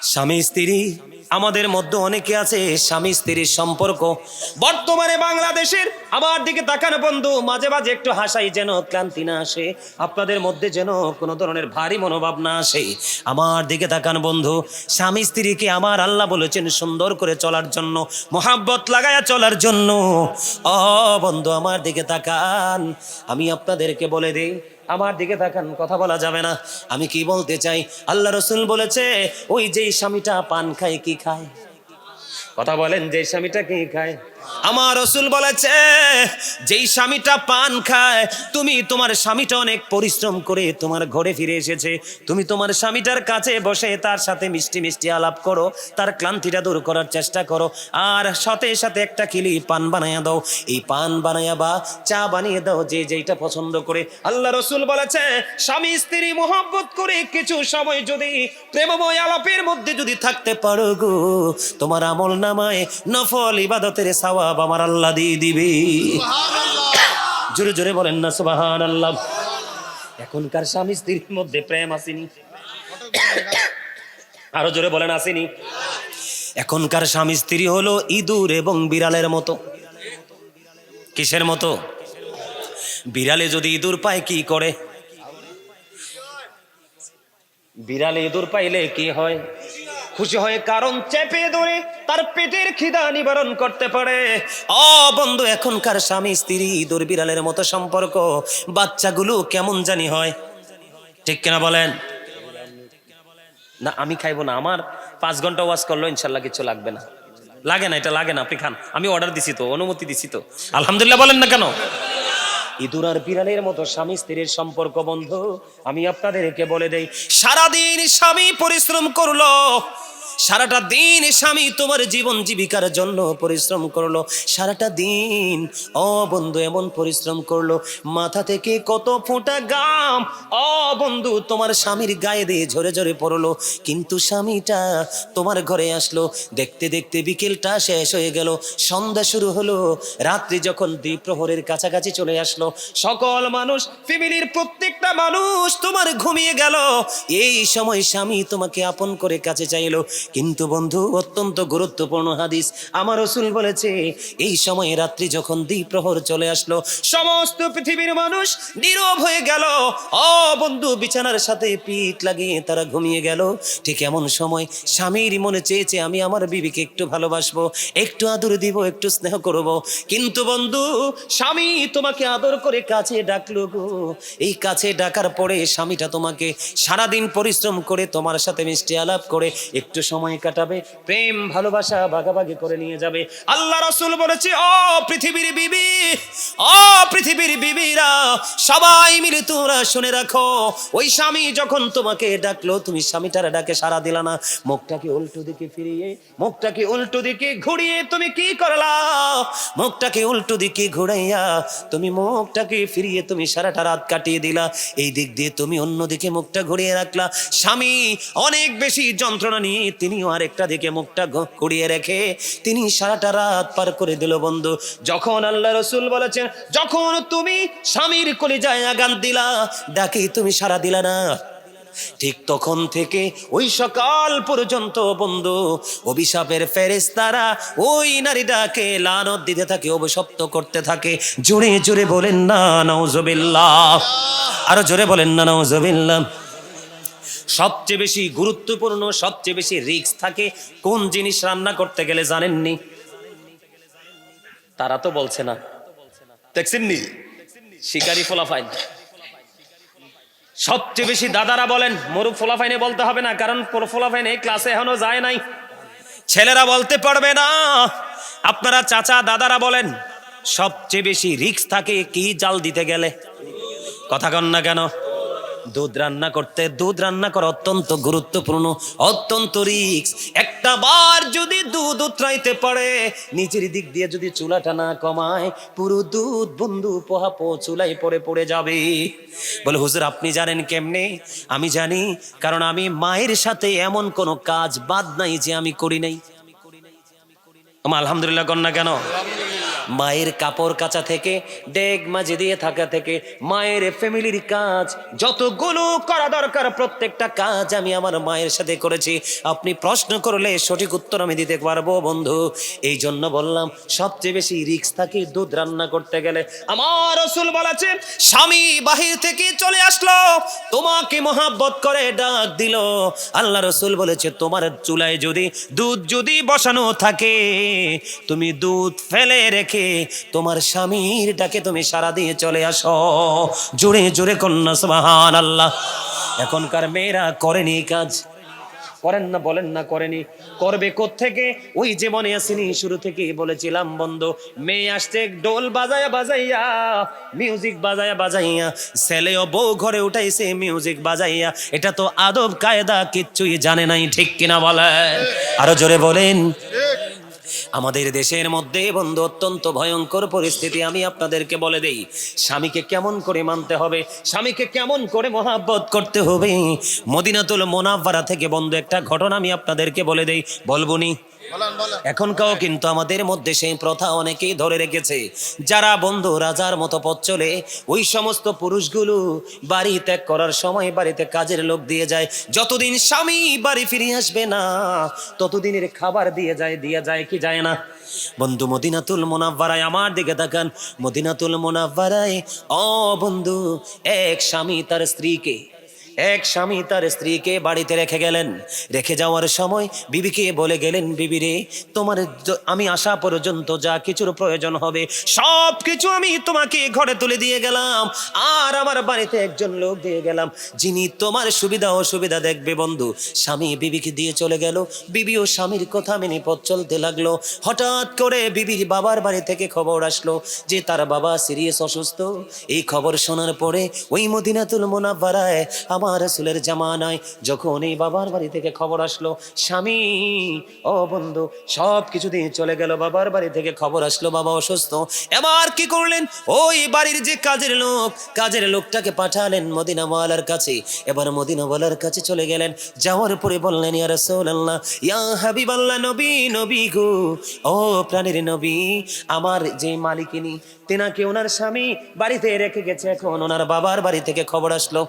স্বামী স্ত্রী আমাদের মধ্যে অনেকে আছে স্বামী স্ত্রীর সম্পর্ক বর্তমানে বাংলাদেশের আমার দিকে তাকানো বন্ধু, মাঝে মাঝে একটু হাসাই যেন ক্লান্তি না আসে, আপনাদের মধ্যে যেন কোনো ধরনের ভারী মনোভাব না আসে। আমার দিকে তাকান বন্ধু, স্বামী স্ত্রীকে আমার আল্লাহ বলেছেন সুন্দর করে চলার জন্য, মোহাব্বত লাগায়া চলার জন্য। ও বন্ধু আমার দিকে তাকান, আমি আপনাদেরকে বলে দিই, আমার দিকে তাকান, কথা বলা যাবে না। আমি কি বলতে চাই, আল্লাহ রসুল বলেছে ওই যেই স্বামীটা পান খায় কি খায়, কথা বলেন, যেই স্বামীটা কি খায়? আমার রসুল বলেছে যেই স্বামীটা পান খায়, তুমি তোমার স্বামীটা অনেক পরিশ্রম করে তোমার ঘরে ফিরে এসেছে, তুমি তোমার স্বামীটার কাছে বসে তার সাথে মিষ্টি মিষ্টি আলাপ করো, তার ক্লান্তিটা দূর করার চেষ্টা করো, আর সাথে সাথে একটা কিলি পান বানাইয়া দাও, এই পান বানাইয়া বা চা বানিয়ে দাও, যে যেইটা পছন্দ করে। আল্লাহ রসুল বলেছে স্বামী স্ত্রী মোহাব্বত করে কিছু সময় যদি প্রেমময় আলাপের মধ্যে যদি থাকতে পারো গো, তোমার আমল নামায় নফল ইবাদতের সওয়াব আমার আল্লাহ দিয়ে দিবে। জোরে জোরে বলেন না সুবহানাল্লাহ। এখনকার স্বামী স্ত্রীর মধ্যে প্রেম আসেনি? আরো জোরে বলেন আসেনি? এখনকার স্বামী স্ত্রী হলো ইঁদুর এবং বিড়ালের মতো। কিসের মতো? বিড়ালে যদি ইঁদুর পায় কি করে? বিড়ালে ইঁদুর পাইলে কি হয়? খুশি হয়, কারণ চেপে ধরে তার পেটের খিদা নিবারণ করতে পারে। ও বন্ধু, এখনকার স্বামী স্ত্রী ইঁদুর বিড়ালের মতো সম্পর্ক, বাচ্চাগুলো কেমন জানি হয়, ঠিক কিনা বলেন? না আমি খাইবো না, আমার 5 ঘন্টা ওয়াজ করলো ইনশাল্লাহ কিছু লাগবে না। লাগে না, এটা লাগে না, আপনি খান, আমি অর্ডার দিছি তো, অনুমতি দিছি তো, আলহামদুলিল্লাহ বলেন না কেন? ইঁদুর আর বিড়ালের মতো স্বামী স্ত্রীর সম্পর্ক বন্ধু। আমি আপনাদেরকে বলে দেই, সারাদিন স্বামী পরিশ্রম করলো, সারাটা দিন স্বামী তোমার জীবন জীবিকার জন্য পরিশ্রম করলো, সারাটা দিন ও বন্ধু এমন পরিশ্রম করলো, মাথা থেকে কত ফোঁটা গাম ও বন্ধু তোমার স্বামীর গায়ে দিয়ে ঝরে ঝরে পড়লো, কিন্তু স্বামীটা তোমার ঘরে আসলো, দেখতে দেখতে বিকেলটা শেষ হয়ে গেল, সন্ধ্যা শুরু হলো, রাত্রি যখন দ্বিপ্রহরের কাছাকাছি চলে আসলো, সকল মানুষ, ফ্যামিলির প্রত্যেকটা মানুষ তোমার ঘুমিয়ে গেল, এই সময় স্বামী তোমাকে আপন করে কাছে চাইলো। কিন্তু বন্ধু, অত্যন্ত গুরুত্বপূর্ণ হাদিস, আমার রাসূল বলেছে এই সময় রাত্রি যখন দ্বিপ্রহর চলে আসলো, সমস্ত পৃথিবীর মানুষ নীরব হয়ে গেল, ও বন্ধু বিছানার সাথে পিঠ লাগিয়ে তারা ঘুমিয়ে গেল, ঠিক এমন সময় স্বামীর মনে চেয়েছে আমি আমার বিবিকে একটু ভালোবাসবো, একটু আদর দিব, একটু স্নেহ করব, কিন্তু বন্ধু স্বামী তোমাকে আদর করে কাছে ডাকলো গো, এই কাছে ডাকার পরে স্বামীটা তোমাকে সারাদিন পরিশ্রম করে তোমার সাথে মিষ্টি আলাপ করে একটু সময় কাটাবে, প্রেম ভালোবাসা ভাগাভাগি করে নিয়ে যাবে। আল্লাহ রাসূল বলেছে ও পৃথিবীর বিবি, ও পৃথিবীর বিবিরা সবাই মিলে তোমরা শুনে রাখো, ওই স্বামী যখন তোমাকে ডাকলো তুমি স্বামীটার ডাকে সাড়া দিলা না, মুখটাকে উল্টো দিকে ফিরিয়ে, মুখটাকে উল্টো দিকে ঘুরিয়ে তুমি কি করলা? মুখটাকে উল্টো দিকে ঘুরাইয়া তুমি মুখটাকে ফিরিয়ে তুমি সারাটা রাত কাটিয়ে দিলা, এই দিক দিয়ে তুমি অন্যদিকে মুখটা ঘুরিয়ে রাখলা, স্বামী অনেক বেশি যন্ত্রণা নিয়ে তিনিও আরেকটা দিকে মুখটা ঘুরিয়ে রেখে তিনি সারাটা রাত পার করে দিল। বন্ধু যখন আল্লাহ রাসূল বলেছেন যখন তুমি স্বামীর কলিজায় আঘাত দিলা, ডাকে তুমি সাড়া দিলা না, ঠিক তখন থেকে ওই সকাল পর্যন্ত বন্ধু অভিশাপের ফেরেশতারা ওই নারীটাকে লানত দিতে থাকে, অভিশপ্ত করতে থাকে। জোরে জোরে বলেন না নাউজুবিল্লাহ, আরো জোরে বলেন না নাউজুবিল্লাহ। সবচেয়ে বেশি গুরুত্বপূর্ণ, সবচেয়ে বেশি রিস্ক থাকে কোন জিনিস রান্না করতে গেলে জানেননি? তারা তো বলছে না, দেখছেননি? শিকারি ফলাফাইন। সবচেয়ে বেশি দাদারা বলেন, মরু ফলাফাইনে বলতে হবে না, কারণ ফলাফাইনে ক্লাসে এখনো যায় নাই, ছেলেরা বলতে পারবে না। আপনারা চাচা দাদারা বলেন, সবচেয়ে বেশি রিস্ক থাকে কি জাল দিতে গেলে? কথা কন না কেন? দুধ রান্না করতে, দুধ রান্না করা অত্যন্ত গুরুত্বপূর্ণ, অত্যন্ত রিস্ক। একটা বার যদি দুধ উতরাইতে পারে, নিচের দিক দিয়ে যদি চুলাটা না কমায়, পুরো দুধ বন্ধু পোহাপো চুলাই পড়ে যাবে। বলে হুজুর আপনি জানেন কেমনে? আমি জানি, কারণ আমি মায়ের সাথে এমন কোনো কাজ বাদ নাই যে আমি করি নাই। আলহামদুলিল্লাহ কন না কেন? মায়ের কাপড় কাচা থেকে, ডেক মাঝে দিয়ে থাকা থেকে, মায়ের ফ্যামিলির কাজ যতগুলো করা দরকার প্রত্যেকটা কাজ আমি আমার মায়ের সাথে করেছি। আপনি প্রশ্ন করলে সঠিক উত্তর আমি দিতে পারবো বন্ধু। এই জন্য বললাম সবচেয়ে বেশি রিস্ক থাকে দুধ রান্না করতে গেলে। আমার রাসূল বলেছে, স্বামী বাহির থেকে চলে আসলো, তোমাকে মহাব্বত করে ডাক দিল, আল্লাহ রাসূল বলেছে তোমার চুলায় দুধ যদি বসানো থাকে, তুমি দুধ ফেলে রেখে তোমার স্বামীর ডাকে তুমি সাড়া দিয়ে চলে আসো। জোরে জোরে কন্যা সুবহানাল্লাহ। এখনকার মেয়েরা করেনি কাজ, করেন না, বলেন না করেনি, করবে কোত্থেকে? ওই যে মনে আসেনি শুরু থেকে বলেছিলাম বন্ধু, মেয়ে আসছে ডোল বাজায়া বাজাইয়া, মিউজিক বাজায়া বাজাইয়া, ছেলেও বউ ঘরে উঠাইছে মিউজিক বাজাইয়া। এটা তো আদব কায়দা কিচ্ছুই জানে নাই, ঠিক কিনা বলেন? আরো জোরে বলেন। আমাদের দেশের মধ্যে বন্ধু অত্যন্ত ভয়ঙ্কর পরিস্থিতি। আমি আপনাদেরকে বলে দেই স্বামীকে কেমন করে মানতে হবে, স্বামীকে কেমন করে মহাব্বত করতে হবে। মদিনাতুল মুনাওয়ারা থেকে বন্ধু একটা ঘটনা আমি আপনাদেরকে বলে দেই, বলবনি? এখনকাও কিন্তু আমাদের মধ্যে সেই প্রথা অনেকেই ধরে রেখেছে। যারা বন্ধু রাজার মতো পথ চলে, ওই সমস্ত পুরুষগুলো বাড়ি ত্যাগ করার সময় বাড়িতে কাজের লোক দিয়ে যায়। যতদিন স্বামী বাড়ি ফিরে আসবে না ততদিনের খাবার দিয়ে যায় কি যায় না? বন্ধু মদিনাতুল মুনাওয়ারায়, আমার দিকে তাকান, মদিনাতুল মুনাওয়ারায় ও বন্ধু এক স্বামী তার স্ত্রীকে বাড়িতে রেখে গেলেন। রেখে যাওয়ার সময় বিবিকে বলে গেলেন, বিবি রে, তোমার আমি আসা পর্যন্ত যা কিছুর প্রয়োজন হবে সব কিছু আমি তোমাকে ঘরে তুলে দিয়ে গেলাম, আর আমার বাড়িতে একজন লোক দিয়ে গেলাম যিনি তোমার সুবিধা অসুবিধা দেখবে। বন্ধু স্বামী বিবিকে দিয়ে চলে গেল, বিবিও স্বামীর কথা মেনে পথ চলতে লাগলো। হঠাৎ করে বিবির বাবার বাড়ি থেকে খবর আসলো যে তার বাবা সিরিয়াস অসুস্থ। এই খবর শোনার পরে ওই মদিনাতুল মুনাওয়ারায় আমার রাসূলের জামানায় যখন এই বাবার বাড়ি থেকে খবর আসলো স্বামী ও বন্ধু সব কিছু দিয়ে চলে গেল, বাবার বাড়ি থেকে খবর আসলো বাবা অসুস্থ। এবার কি করলেন? ওই বাড়ির যে কাজের লোকটাকে পাঠালেন মদিনাওয়ালার কাছে। এবার মদিনাওয়ালার কাছে চলে গেলেন, যাওয়ার পরে বললেন, ইয়া রাসূলুল্লাহ, ইয়া হাবিবাল্লাহ, নবী গো, ও প্রাণের নবী, আমার যে মালিকিনী তেনাকে ওনার স্বামী বাড়িতে রেখে গেছে। এখন ওনার বাবার বাড়ি থেকে খবর আসলো,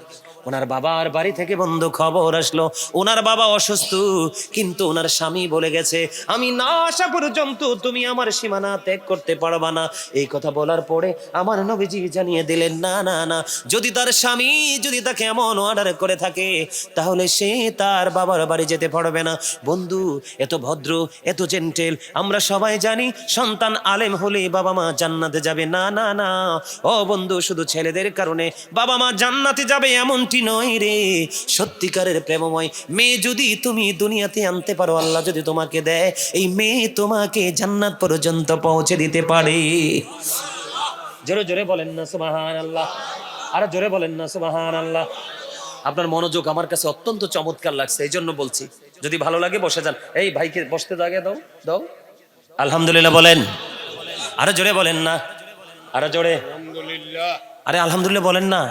ওনার বাবার বাড়ি থেকে বন্ধু খবর আসলো ওনার বাবা অসুস্থ, কিন্তু ওনার স্বামী বলে গেছে আমি না আসা পর্যন্ত তুমি আমার সীমানা ত্যাগ করতে পারবা না। এই কথা বলার পরে আমার নবীজি জানিয়ে দিলেন, না না না, যদি তার স্বামী যদি তাকে এমন অর্ডার করে থাকে তাহলে সে তার বাবার বাড়ি যেতে পারবে না। বন্ধু এত ভদ্র, এত জেন্টেল, আমরা সবাই জানি সন্তান আলেম হলে বাবা মা জান্নাতে যাবে। না না না ও বন্ধু, শুধু ছেলেদের কারণে বাবা মা জান্নাতে যাবে এমনটি নয় রে। সত্যিকারের প্রেমময় মেয়ে যদি তুমি দুনিয়াতে আনতে পারো, আল্লাহ যদি তোমাকে দেয়, এই মেয়ে তোমাকে জান্নাত পর্যন্ত পৌঁছে দিতে পারে। জোরে জোরে বলেন না সুবহানাল্লাহ, আর জোরে বলেন না সুবহানাল্লাহ। আপনার মনোযোগ আমার কাছে অত্যন্ত চমৎকার লাগছে, এই জন্য বলছি। যদি ভালো লাগে বসে যান। এই ভাইকে বসতে জায়গা দাও। আলহামদুলিল্লাহ বলেন, আরো জোরে বলেন না, আরো জোরে আলহামদুলিল্লাহ। আরে আলহামদুলিল্লাহ বলেন না।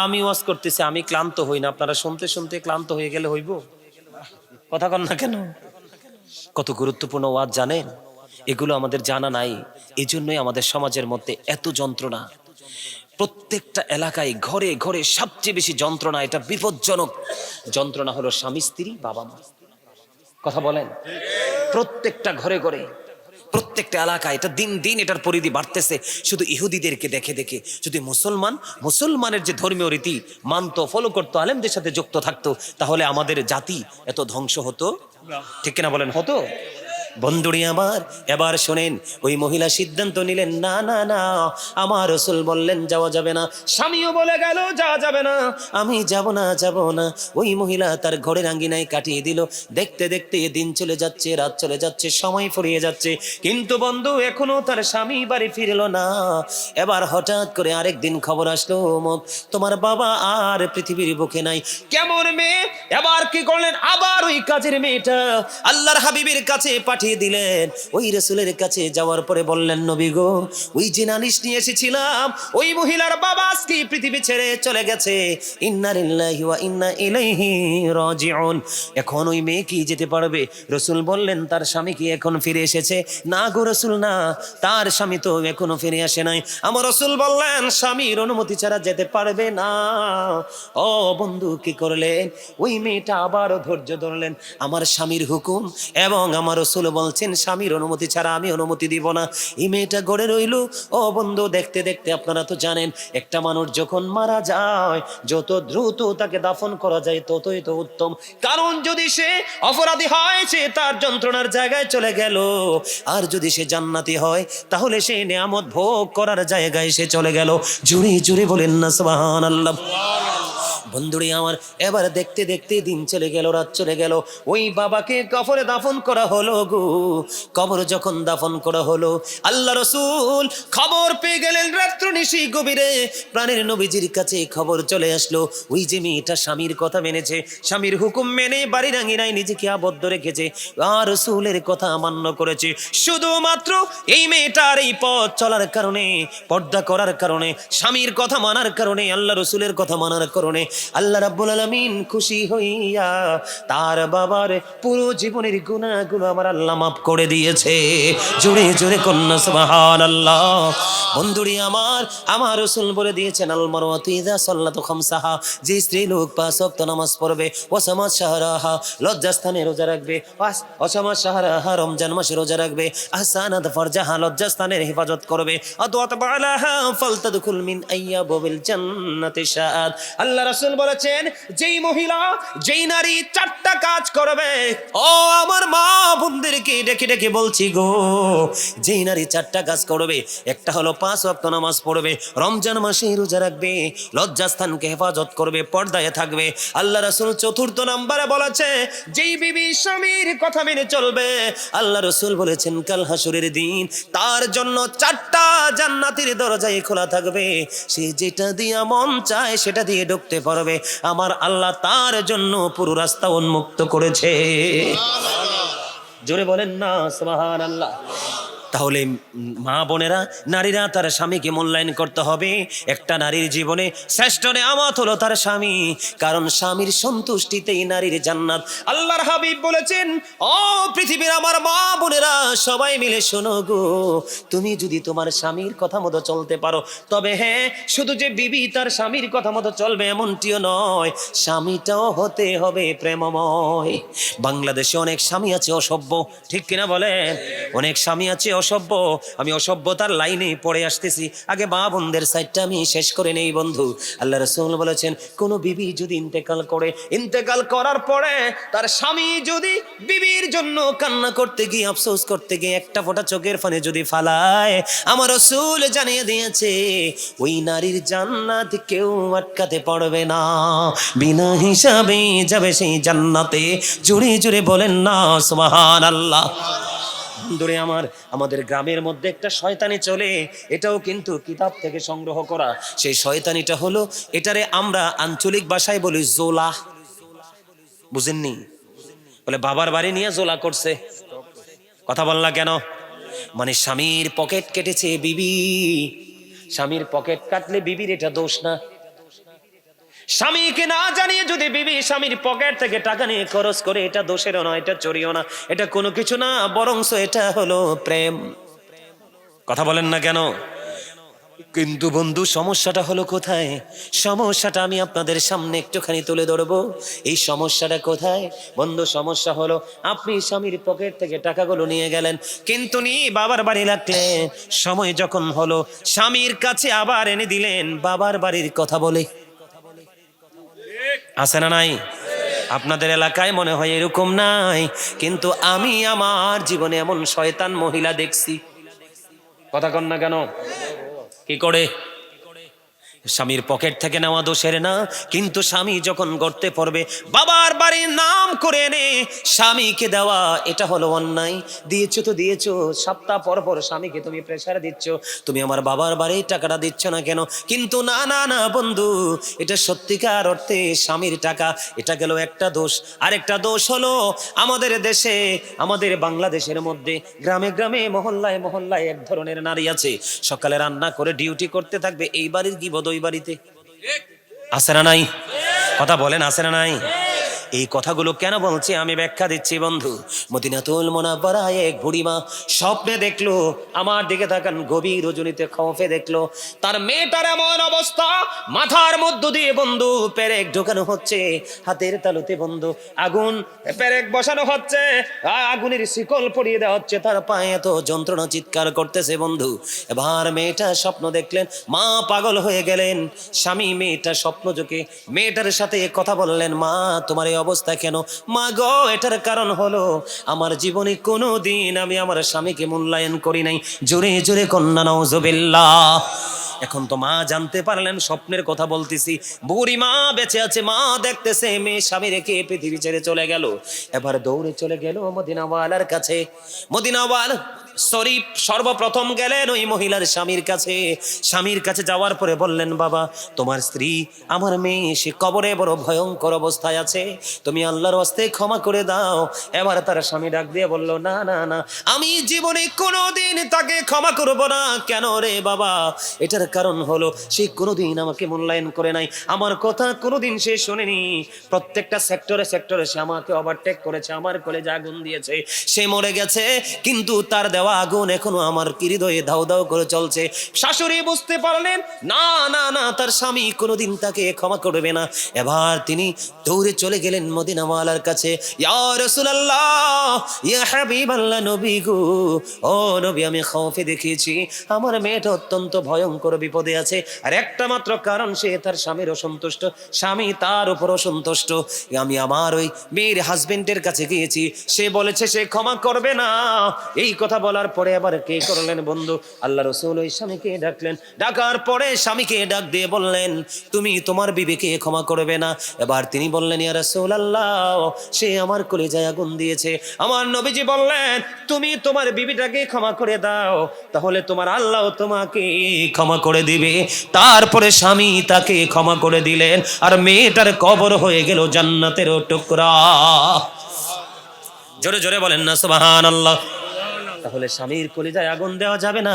আমি ওয়াজ করতেছি, আমি ক্লান্ত হই না, আপনারা শুনতে শুনতে ক্লান্ত হয়ে গেলে হইব? কথা কন না কেন? কত গুরুত্বপূর্ণ ওয়াজ জানেন? এগুলো আমাদের জানা নাই, এই জন্যই আমাদের সমাজের মধ্যে এত যন্ত্রণা। প্রত্যেকটা এলাকায় ঘরে ঘরে সবচেয়ে বেশি যন্ত্রণা, এটা বিপজ্জনক যন্ত্রণা হলো স্বামী স্ত্রী বাবা মা। কথা বলেন? প্রত্যেকটা ঘরে ঘরে, প্রত্যেকটা এলাকায় এটা দিন দিন এটার পরিধি বাড়তেছে। শুধু ইহুদিদেরকে দেখে দেখে যদি মুসলমানের যে ধর্মীয় রীতি মানতো, ফলো করতো, আলেমদের সাথে যুক্ত থাকতো, তাহলে আমাদের জাতি এত ধ্বংস হতো? ঠিক কিনা বলেন? হতো? বন্ধুরি আমার, এবার শোনেন, ওই মহিলা সিদ্ধান্ত নিলেন, না না না, আমার রাসূল বললেন যাওয়া যাবে না, স্বামীও বলে গেল যাওয়া যাবে না, আমি যাব না। ওই মহিলা তার ঘরের আঙ্গিনায় কাটিয়ে দিল। দেখতে দেখতে দিন চলে যাচ্ছে, রাত চলে যাচ্ছে, সময় ফুরিয়ে যাচ্ছে, কিন্তু বন্ধু এখনো তার স্বামী বাড়ি ফিরলো না। এবার হঠাৎ করে আরেকদিন খবর আসলো, তোমার বাবা আর পৃথিবীর বুকে নাই। কেমন মেয়ে? এবার কি করলেন? আবার ওই কাজের মেয়েটা আল্লাহর হাবিবের কাছে পাঠিয়ে দিয়ে দিলেন। ওই রাসূলের কাছে যাওয়ার পরে বললেন, নবী গো, ওই যে নালিশ নিয়ে এসেছিলাম, ওই মহিলার বাবা আজকে পৃথিবী ছেড়ে চলে গেছে। ইন্না লিল্লাহি ওয়া ইন্না ইলাইহি রাজিউন। এখন ওই মেয়ে কি যেতে পারবে? রাসূল বললেন, তার স্বামী কি এখন ফিরে এসেছে? না গো রাসূল, না, তার স্বামী তো এখনো ফিরে আসে নাই। আমার রাসূল বললেন, স্বামীর অনুমতি ছাড়া যেতে পারবে না। ও বন্ধু, কি করলেন? ওই মেয়েটা আবারও ধৈর্য ধরলেন। আমার স্বামীর হুকুম এবং আমার রাসূল বলছেন স্বামীর অনুমতি ছাড়া আমি অনুমতি দিব না। এই মেয়েটা গড়ে রইল। ও বন্ধু, দেখতে দেখতে আপনারা তো জানেন, একটা মানুষ যখন মারা যায়, যত দ্রুত তাকে দাফন করা যায় ততই তো উত্তম। কারণ যদি সে অপরাধী হয়, সে তার যন্ত্রণার জায়গায় চলে গেল, আর যদি সে জান্নাতি হয়, তাহলে সে নিয়ামত ভোগ করার জায়গায় সে চলে গেল। জুড়ে জুড়ে বলেন না সুবহানাল্লাহ। বন্ধুরে আমার, এবার দেখতে দেখতে দিন চলে গেল, রাত চলে গেল। ওই বাবাকে কবরে দাফন করা হলো গো। কবর যখন দাফন করা হলো, আল্লাহ রাসূল খবর পেয়ে গেলেন রাত্র নিশি গভীরে। প্রাণের নবীজির কাছে খবর চলে আসলো, ওই যে মেয়েটা স্বামীর কথা মেনেছে, স্বামীর হুকুম মেনে বাড়ির আঙিনায় নিজেকে আবদ্ধ রেখেছে, আর রাসূলের কথা মান্য করেছে। শুধুমাত্র এই মেয়েটার এই পথ চলার কারণে, পর্দা করার কারণে, স্বামীর কথা মানার কারণে, আল্লাহ রাসূলের কথা মানার কারণে আল্লাহ রাব্বুল আলামিন খুশি হইয়া তার বাবার পুরো জীবনের গুনাহগুলো আমার আল্লাহ মাফ করে দিয়েছে। জোরে জোরে কন্যা সুবহানাল্লাহ। বন্ধুরি আমার, আমার রাসূল বলে দিয়েছেন, আল মারওয়াতু ইযা সাল্লাতু খামসাহা, যে স্ত্রী লোক 5 ওয়াক্ত নামাজ পড়বে, ওয়াসামাত শাহরাহা, লজ্জাস্থানে রোজা রাখবে, ওয়াসামাত শাহরাহা, রমজান মাসে রোজা রাখবে, আহসানাত ফারজাহা, লজ্জাস্থানের হেফাজত করবে, আদওয়াত বালাহা ফালতাদখুল মিন আইয়াবিল জান্নাতি শাআদ। আল্লাহ রাসূল বলেছেন, যেই মহিলা, যেই নারী 4টা কাজ করবে, ও আমার মা বোনদেরকে ডেকে ডেকে বলছি গো, যেই নারী 4টা কাজ করবে, একটা হলো 5 ওয়াক্ত নামাজ পড়বে, রমজান মাসে রোজা রাখবে, লজ্জাস্থানকে হেফাজত করবে, পর্দায় থাকবে। আল্লাহ রাসূল 4র্থ নম্বরে বলেছে, যেই বিবি স্বামীর কথা মেনে চলবে, আল্লাহ রাসূল বলেছেন কাল হাসরের দিন তার জন্য 4টা জান্নাতের দরজাই খোলা থাকবে, সে যেটা দিয়ে মন চায় সেটা দিয়ে ঢুকতে পারবে। আমার আল্লাহ তার জন্য পুরো রাস্তা উন্মুক্ত করেছে। জোরে বলেন না সুবহানাল্লাহ। তাহলে মা বোনেরা, নারীরা তার স্বামীকে মূল্যায়ন করতে হবে। একটা নারীর জীবনে শ্রেষ্ঠ নেয়ামত হলো তার স্বামী, কারণ স্বামীর সন্তুষ্টিতেই নারীর জান্নাত। আল্লাহর হাবিব বলেছেন, ও পৃথিবীর আমার মা বোনেরা, সবাই মিলে শোনো গো, তুমি যদি তোমার স্বামীর কথা মতো চলতে পারো, তবে হ্যাঁ, শুধু যে বিবি তার স্বামীর কথা মতো চলবে এমনটিও নয়, স্বামীটাও হতে হবে প্রেমময়। বাংলাদেশে অনেক স্বামী আছে অসভ্য, ঠিক কিনা বলেন? অনেক স্বামী আছে অসভ্য। আমি অসভ্যতার লাইনে পড়ে আসতেছি, আগে মা বোনদের সাইডটা আমি শেষ করে নেই বন্ধু। আল্লাহ রাসূল বলেছেন, কোন বিবি যদি ইন্তেকাল করে, ইন্তেকাল করার পরে তার স্বামী যদি বিবির জন্য কান্না করতে গিয়ে, আফসোস করতে গিয়ে একটা ফোঁটা চোখের পানি যদি ফালায়, আমার রাসূল জানিয়ে দিয়েছে, ওই নারীর জান্নাত কেউ আটকাতে পারবে না, বিনা হিসাবে যাবে সেই জান্নাতে। জোরে জোরে বলেন না সুবহানাল্লাহ। বন্ধুরে আমার, আমাদের গ্রামের মধ্যে একটা শয়তানি চলে, এটাও কিন্তু কিতাব থেকে সংগ্রহ করা। সেই শয়তানিটা হলো, এটারে আমরা আঞ্চলিক ভাষায় বলি জোলা। বুঝেননি? বলে বাবার বাড়ি নিয়ে জোলা করছে। কথা বল না কেন? মানে স্বামীর পকেট কেটেছে বিবি। স্বামীর পকেট কাটলে বিবির এটা দোষ না। স্বামীকে না জানিয়ে যদি বিবি স্বামীর পকেট থেকে টাকা নিয়ে খরচ করে, এটা দোষেরও না, এটা চোরিও না, এটা কোনো কিছু না, বরংস এটা হলো প্রেম। কথা বলেন না কেন? কিন্তু বন্ধু, সমস্যাটা হলো কোথায়? সমস্যাটা আমি আপনাদের সামনে একটুখানি তুলে ধরবো। এই সমস্যাটা কোথায় বন্ধু? সমস্যা হলো, আপনি স্বামীর পকেট থেকে টাকাগুলো নিয়ে গেলেন, কিন্তু নিয়ে বাবার বাড়ি রাখলেন। সময় যখন হলো, স্বামীর কাছে আবার এনে দিলেন, বাবার বাড়ির কথা বলে। আছে না নাই? আপনাদের এলাকায় মনে হয় এরকম নাই, কিন্তু আমি আমার জীবনে এমন শয়তান মহিলা দেখছি। কথা কন না কেন? কি করে? স্বামীর পকেট থেকে নেওয়া দোষের না, কিন্তু স্বামী যখন গর্তে পড়বে বাবার বাড়ির নাম করে এনে স্বামীকে দেওয়া, এটা হলো অন্যায়। দিয়েছো তো দিয়েছো, সপ্তাহ পর পর স্বামীকে তুমি প্রেসার দিচ্ছ, তুমি আমার বাবার বাড়ির টাকাটা দিচ্ছ না কেন? কিন্তু না না না বন্ধু, এটা সত্যিকার অর্থে স্বামীর টাকা। এটা গেল একটা দোষ। আরেকটা দোষ হলো আমাদের দেশে, আমাদের বাংলাদেশের মধ্যে গ্রামে গ্রামে মহল্লায় মহল্লায় এক ধরনের নারী আছে, সকালে রান্না করে ডিউটি করতে থাকবে, এই বাড়ির গিবদ ওই বাড়িতে। আছে না নাই? কথা বলেন, আছে না নাই? এই কথাগুলো কেন বলছি আমি ব্যাখ্যা দিচ্ছি বন্ধু। মদিনাতুল মুনাওয়ারায় এক বুড়িমা স্বপ্নে দেখলো, আমার দিকে তাকান, গভীর রজনীতে খৌফে দেখলো তার মেয়েটার এমন অবস্থা, মাথার মধ্য দিয়ে বন্ধু পেরেক ঢোকানো হচ্ছে, হাতের তালুতে বন্ধু আগুন পেরেক বসানো হচ্ছে, আগুনের শিকল পরিয়ে দেওয়া হচ্ছে, তার পায়ে এত যন্ত্রণা, চিৎকার করতেছে বন্ধু। এবার মেয়েটা স্বপ্ন দেখলেন, মা পাগল হয়ে গেলেন। স্বামী মেয়েটা স্বপ্ন যোগে মেয়েটার সাথে কথা বললেন, মা তোমার এই অবস্থা কেন? মা গো, এটার কারণ হলো আমার জীবনে কোনো দিন আমি আমার স্বামীকে মূল্যায়ন করি নাই। জোরে জোরে কন্যা নাউজুবিল্লাহ। এখন তো মা জানতে পারলেন স্বপ্নের কথা বলতেছি, বুড়ি মা বেঁচে আছে, মা দেখতেছে মেয়ে স্বামী রেখে পৃথিবী ছেড়ে চলে গেল। এবার দৌড়ে চলে গেল মদিনাওয়ালার কাছে। মদিনাওয়ালা শরীফ সর্বপ্রথম গেলেন ওই মহিলার স্বামীর কাছে। স্বামীর কাছে যাওয়ার পরে বললেন, বাবা তোমার স্ত্রী আমার মেয়ে সে কবরে বড় ভয়ঙ্কর অবস্থায় আছে, তুমি আল্লাহর হস্তে ক্ষমা করে দাও। এবার তার স্বামী ডাক দিয়ে বলল, না না না, আমি জীবনে কোনোদিন তাকে ক্ষমা করব না। কেন রে বাবা? এটার কারণ হলো সে কোনোদিন আমাকে মূল্যায়ন করে নাই, আমার কথা কোনোদিন সে শোনেনি। প্রত্যেকটা সেক্টরে সেক্টরে সে আমাকে ওভারটেক করেছে, আমার কলেজে আগুন দিয়েছে, সে মরে গেছে, কিন্তু তার দেওয়া আগুন এখনো আমার হৃদয়ে দাউ দাউ করে চলছে। শাশুড়ি বুঝতে পারলেন না না না, তার স্বামী কোনোদিন তাকে ক্ষমা করবে না। এবার তিনি দৌড়ে চলে গেলেন মদিনাওয়ালার কাছে। ইয়া রাসূলুল্লাহ, ইয়া হাবিবাল্লাহ, নবী গো, ও নবী, আমি খৌফে দেখিয়েছি আমার মেয়েটা অত্যন্ত ভয়ঙ্কর বিপদে আছে, আর একটা মাত্র কারণ সে তার স্বামীর অসন্তুষ্ট, স্বামী তার উপর অসন্তুষ্ট। আমি আমার ওই মেয়ের হাজবেন্ডের কাছে গিয়েছি, সে বলেছে সে ক্ষমা করবে না। এই কথা বলার পরে আবার কে করলেন বন্ধু? আল্লাহ রাসূল ওই স্বামীকে ডাকলেন, ডাকার পরে স্বামীকে ডাক দিয়ে বললেন, তুমি তোমার বিবিকে ক্ষমা করবে না? এবার তিনি বললেন, ইয়া রাসূলুল্লাহ, সে আমার কলিজায় আগুন দিয়েছে। আমার নবীজি বললেন, তুমি তোমার বিবিটাকে ক্ষমা করে দাও, তাহলে তোমার আল্লাহ তোমাকে ক্ষমা করে দিবে। তারপরে স্বামী তাকে ক্ষমা করে দিলেন, আর মেয়েটার কবর হয়ে গেল জান্নাতের টুকরা। জোরে জোরে বলেন না সুবহানাল্লাহ। তাহলে স্বামীর কলিজায় আগুন দেওয়া যাবে না,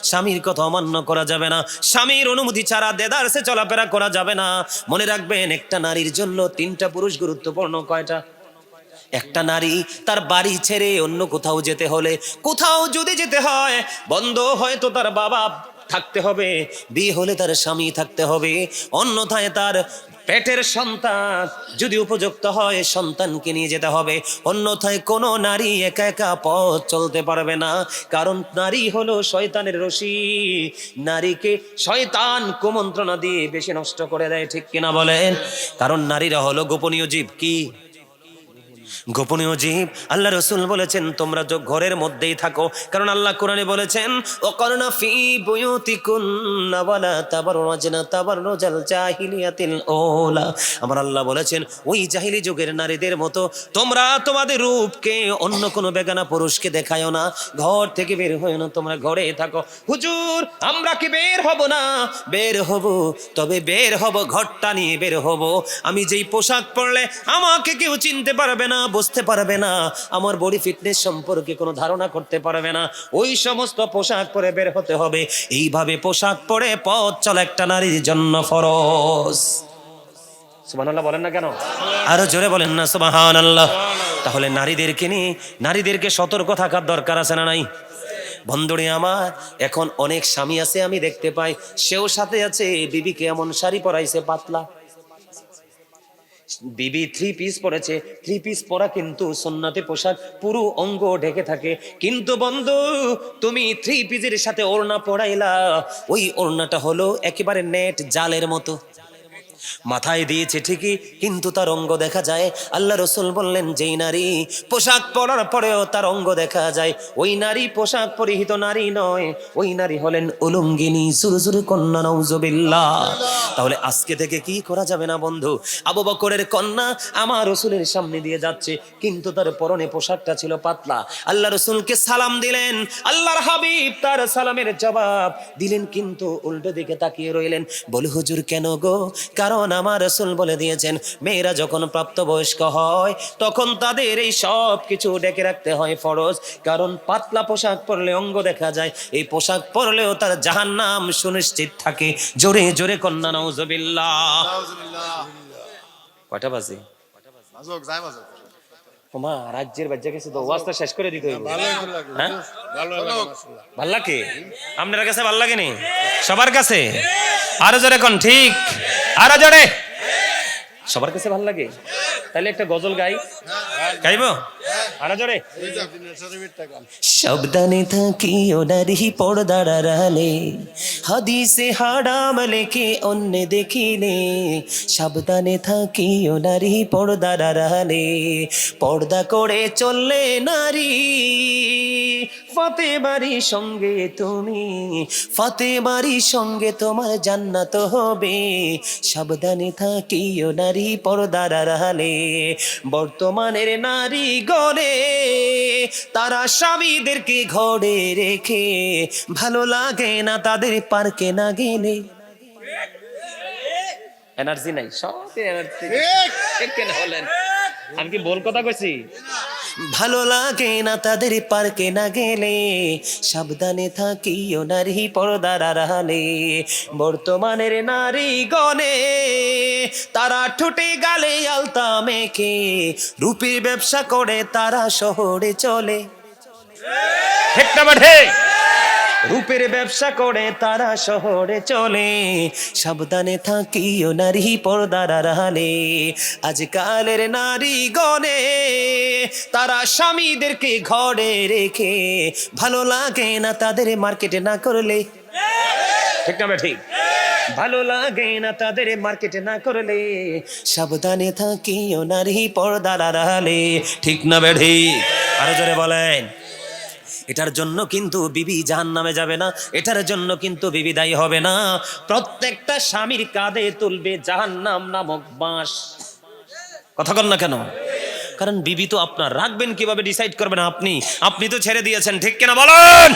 স্বামীর কথা অমান্য করা যাবে না, স্বামীর অনুমতি ছাড়া দেদারসে চলাফেরা করা যাবে না। মনে রাখবেন, একটা নারীর জন্য তিনটা পুরুষ গুরুত্বপূর্ণ। কয়টা? একটা নারী তার বাড়ি ছেড়ে অন্য কোথাও যেতে হলে, কোথাও যদি যেতে হয় বন্ধ, হয়তো তার বাবা থাকতে হবে, বিয়ে হলে তার স্বামী থাকতে হবে, অন্যথায় তার পেটের সন্তান যদি উপযুক্ত হয় সন্তানকে নিয়ে যেতে হবে, অন্যথায় কোনো নারী একা একা পথ চলতে পারবে না। কারণ নারী হলো শয়তানের রশি, নারীকে শয়তান কুমন্ত্রণা দিয়ে বেশি নষ্ট করে দেয়, ঠিক কিনা বলেন? কারণ নারীরা হলো গোপনীয় জীব। কি গোপনীয় জীব? আল্লাহ রাসূল বলেছেন তোমরা তো ঘরের মধ্যেই থাকো, কারণ আল্লাহ কোরআনে বলেছেন, ওয়াকারনা ফি বুয়ুতিকুন্না ওয়ালা তাবাররাজনা তাবাররুজাল জাহিলিয়াতিল ঊলা। আমার আল্লাহ বলেছেন, ওই জাহিলি যুগের নারীদের মতো তোমরা তোমাদের রূপকে অন্য কোনো বেগানা পুরুষকে দেখায়ও না, ঘর থেকে বের হয়ো না, তোমরা ঘরে থাকো। হুজুর আমরা কি বের হব না? বের হব, তবে বের হব ঘরটা নিয়ে বের হব। আমি যেই পোশাক পরলে আমাকে কেউ চিনতে পারবে না, বুঝতে পারবে না, আমার বডি ফিটনেস সম্পর্কে কোনো ধারণা করতে পারবে না, ওই সমস্ত পোশাক পরে বের হতে হবে। এইভাবে পোশাক পরে পথ চলা একটা নারীর জন্য ফরজ। সুবহানাল্লাহ বলেন না কেন? আরো জোরে বলেন না সুবহানাল্লাহ। তাহলে নারীদেরকে নিয়ে নারীদেরকে সতর্ক থাকার দরকার আছে না নাই? বন্ধুরে আমার, এখন অনেক স্বামী আছে আমি দেখতে পাই, সেও সাথে আছে বিবিকে এমন শাড়ি পরাইছে পাতলা, বিবি থ্রি পিস পরেছে, থ্রি পিস পরা কিন্তু সুন্নতে পোশাক, পুরো অঙ্গ ঢেকে থাকে, কিন্তু বন্ধু তুমি থ্রি পিসের সাথে ওড়না পরাইলা, ওই ওড়নাটা হলো একেবারে নেট জালের মতো, মাথায় দিয়েছে ঠিকই, কিন্তু তার অঙ্গ দেখা যায়। আল্লাহ রসুল বললেন, যেই নারী পোশাক পরার পরেও তার অঙ্গ দেখা যায়, ওই নারী পোশাক পরিহিত নারী নয়, ওই নারী হলেন উলঙ্গিনী। জুরজুর কন্যা, নাউজুবিল্লাহ। তাহলে আজকে থেকে কি করা যাবে না বন্ধু? আবু বকরের কন্যা আমার রসুলের সামনে দিয়ে যাচ্ছে, কিন্তু তার পরনে পোশাকটা ছিল পাতলা। আল্লাহ রসুলকে সালাম দিলেন, আল্লাহর হাবিব তার সালামের জবাব দিলেন, কিন্তু উল্টো দিকে তাকিয়ে রইলেন। বলে, হুজুর কেন গো? কারণ আমার রসুল বলে দিয়েছেন, মেয়েরা যখন প্রাপ্তবয়স্ক হয় তখন তাদের এই সব কিছু ঢেকে রাখতে হয়, ফরজ। কারণ পাতলা পোশাক পরলে অঙ্গ দেখা যায়, এই পোশাক পরলেও তার জাহান্নাম সুনিশ্চিত থাকে। জোরে জোরে কন্যা নাউজুবিল্লাহ। কয়টা বাজে? ওমা, রাজ্যের বাজ্যা কিছু তো ওয়াজটা শেষ করে দিতে হইব। হ্যাঁ, ভাল লাগে আপনার কাছে? ভাল লাগেনি সবার কাছে? আরো জোরে কোন, ঠিক আরো জোরে। সবার কাছে ভাল লাগে? তাহলে একটা গজল গাইব আরো জোরে। সাবধানে থাকিও নারী পর্দার আড়ালে, হাদিসে হারাম লেখে অন্য দেখিলে। সাবধানে থাকিও নারী পর্দার আড়ালে, পর্দা করে চললে নারী ফাতেমারি সঙ্গে তুমি, ফাতেমারি সঙ্গে তোমার জান্নাত হবে। সাবধানে থাকিও নারী পর্দার আড়ালে। বর্তমানের নারী গণে তারা স্বামীদেরকে ঘরে রেখে, ভালো লাগে না তাদের পার্কে না গেলে। এনার্জি নাই, সব এনার্জি কেন হলেন? আমি কি বল কথা কইছি? ভালো লাগে না তাদের পার্কে না গেলে, সাবধানে থাকিও নারী পর্দার আড়ালে। বর্তমানের নারী গণে তারা ঠোঁটে গালে আলতা মেখে, রূপের ব্যবসা করে তারা শহরে চলে। ঠিক না বাঠে? রূপের ব্যবসা করে তারা শহরে চলে। সাবধানে থাকিও নারী পর্দার আড়ালে। আজকালের নারী গণে তারা স্বামীদেরকে ঘরে রেখে, ভালো লাগে না তাদের মার্কেটে না করলে। ঠিক না ঠিক? ভালো লাগে না তাদের মার্কেটে না করলে। সাবধানে থাকিও নারী পর্দার আড়ালে। ঠিক না বেঠি? আরো জোরে বলেন। এটার জন্য কিন্তু বিবি জাহান্নামে যাবে না, এটার জন্য কিন্তু বিবি দায়ী হবে না। প্রত্যেকটা স্বামীর কাঁধে তুলবে জাহান্নাম নামক বাঁশ। কথা বল না কেন? কারণ বিবি তো আপনার, রাখবেন কিভাবে ডিসাইড করবেন আপনি। আপনি তো ছেড়ে দিয়েছেন, ঠিক কিনা বলেন?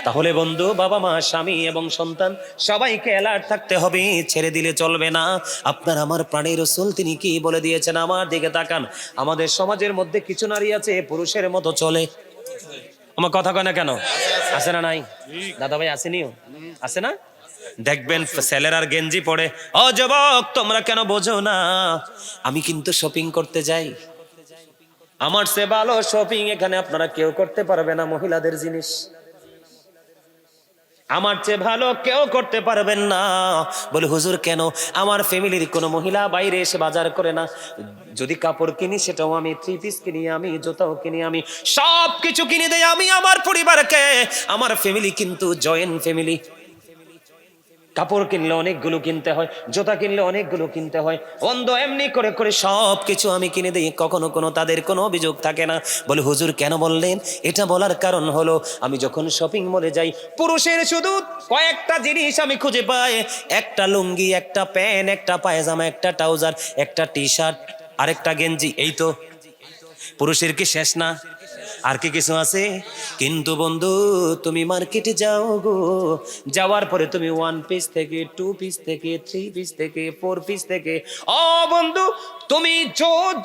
তাহলে বন্ধু, বাবা মা, স্বামী এবং সন্তান সবাইকে অ্যালার্ট থাকতে হবে, ছেড়ে দিলে চলবে না। আপনার আমার প্রাণের রাসূল তিনি কি বলে দিয়েছেন? আমার দিকে তাকান। আমাদের সমাজের মধ্যে কিছু নারী আছে পুরুষের মতো চলে। আমার কথা কয় না কেন? আছে না নাই? দাদা ভাই আসেনিও? আছে না? দেখবেন ছেলের আর গেঞ্জি পরে, ও যুবক তোমরা কেন বোঝো না, আমি কিন্তু শপিং করতে যাই, আমার সে ভালো শপিং এখানে আপনারা কেউ করতে পারবে না। মহিলাদের জিনিস আমার চেয়ে ভালো কেউ করতে পারবেন না। বলে, হুজুর কেন? আমার ফ্যামিলির কোনো মহিলা বাইরে এসে বাজার করে না। যদি কাপড় কিনি সেটাও আমি, 3 পিস কিনি আমি, জুতাও কিনি আমি, সব কিছু কিনে দেই আমি আমার পরিবারকে। আমার ফ্যামিলি কিন্তু জয়েন্ট ফ্যামিলি। কাপড় কিনলে অনেকগুলো কিনতে হয়, জুতা কিনলে অনেকগুলো কিনতে হয়। অন্ধ এমনি করে করে সব কিছু আমি কিনে দিই, কখনো কোনো তাদের কোনো অভিযোগ থাকে না। বলে, হুজুর কেন বললেন? এটা বলার কারণ হলো, আমি যখন শপিং মলে যাই, পুরুষের শুধু কয়েকটা জিনিস আমি খুঁজে পাই। একটা লুঙ্গি, একটা প্যান্ট, একটা পায়জামা, একটা ট্রাউজার, একটা টি শার্ট, আরেকটা গেঞ্জি। এই তো পুরুষের কি শেষ না? আর কি কিছু আছে? কিন্তু বন্ধু, তুমি মার্কেটে যাও গো, যাওয়ার পরে তুমি 1 পিস থেকে 2 পিস থেকে 3 পিস থেকে 4 পিস থেকে, ও বন্ধু তুমি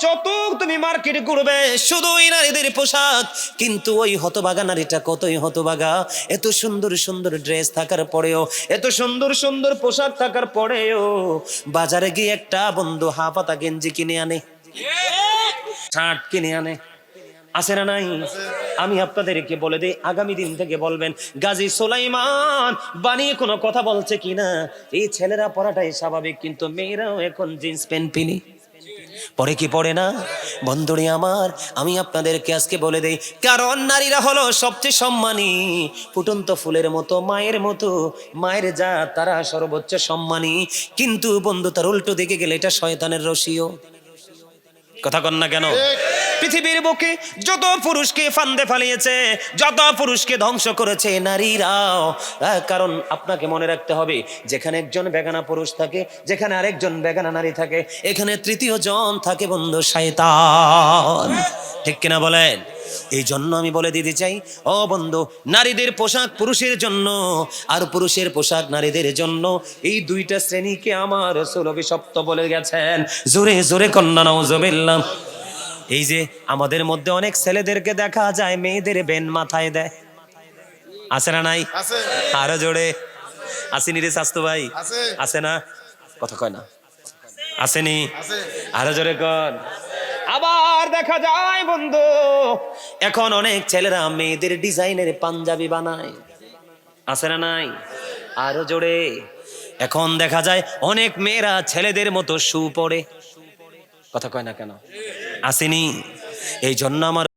যত তুমি মার্কেটে ঘুরবে শুধুই নারীদের পোশাক। কিন্তু ওই হতভাগা নারীটা কতই হতভাগা, এত সুন্দর সুন্দর ড্রেস থাকার পরেও, এত সুন্দর সুন্দর পোশাক থাকার পরেও বাজারে গিয়ে একটা বন্ধু হাফাতা গেঞ্জি কিনে আনে, শার্ট কিনে আনে। আছে না নাই? আমি আপনাদেরকে বলে দিই, আগামী দিন থেকে বলবেন গাজী সুলাইমান বানিয়ে কোনো কথা বলছে কিনা। এই ছেলেরা পরাটাই স্বাভাবিক, কিন্তু মেয়েরাও এখন জিন্স প্যান্ট পিনি। পড়ে কি পড়ে না? বন্ধুরে আমার, আমি আপনাদেরকে আজকে বলে দেই, কারণ নারীরা হলো সবচেয়ে সম্মানী, ফুটন্ত ফুলের মতো, মায়ের মতো, মায়ের জাত তারা সর্বোচ্চ সম্মানী। কিন্তু বন্ধু, তার উল্টো দিকে গেলে এটা শয়তানের রশিও। কথা কন না কেন? পৃথিবীর বুকে যত পুরুষকে ফান্দে ফালিয়েছে, যত পুরুষকে ধ্বংস করেছে নারীরাও। কারণ আপনাকে মনে রাখতে হবে, যেখানে একজন বেগানা পুরুষ থাকে, যেখানে আরেকজন বেগানা নারী থাকে, এখানে তৃতীয় জন থাকে বন্ধু, শয়তান। ঠিক কিনা বলেন? এই জন্য আমি বলে দিতে চাই, ও বন্ধু, নারীদের পোশাক পুরুষের জন্য আর পুরুষের পোশাক নারীদের জন্য। এই দুইটা শ্রেণীকে আমার রাসূল অভিশপ্ত বলে গেছেন। জোরে জোরে কন্যা নাউজুবিল্লাহ। এই যে আমাদের মধ্যে অনেক ছেলেদেরকে দেখা যায় মেয়েদের বেন মাথায় দেয়, আছে না নাই? আরো জোরে আসেনি রে স্বাস্থ্য ভাই, আছে না? কথা কয় না, আসেনি? আরো জোরে কর। আবার দেখা যায় বন্ধু, এখন অনেক ছেলেরা মেয়েদের ডিজাইনের পাঞ্জাবি বানায়, আছে না নাই? আরো জোরে। এখন দেখা যায় অনেক মেয়েরা ছেলেদের মতো শু পরে, কথা কয় না কেন? আসেনি? এই জন্য আমার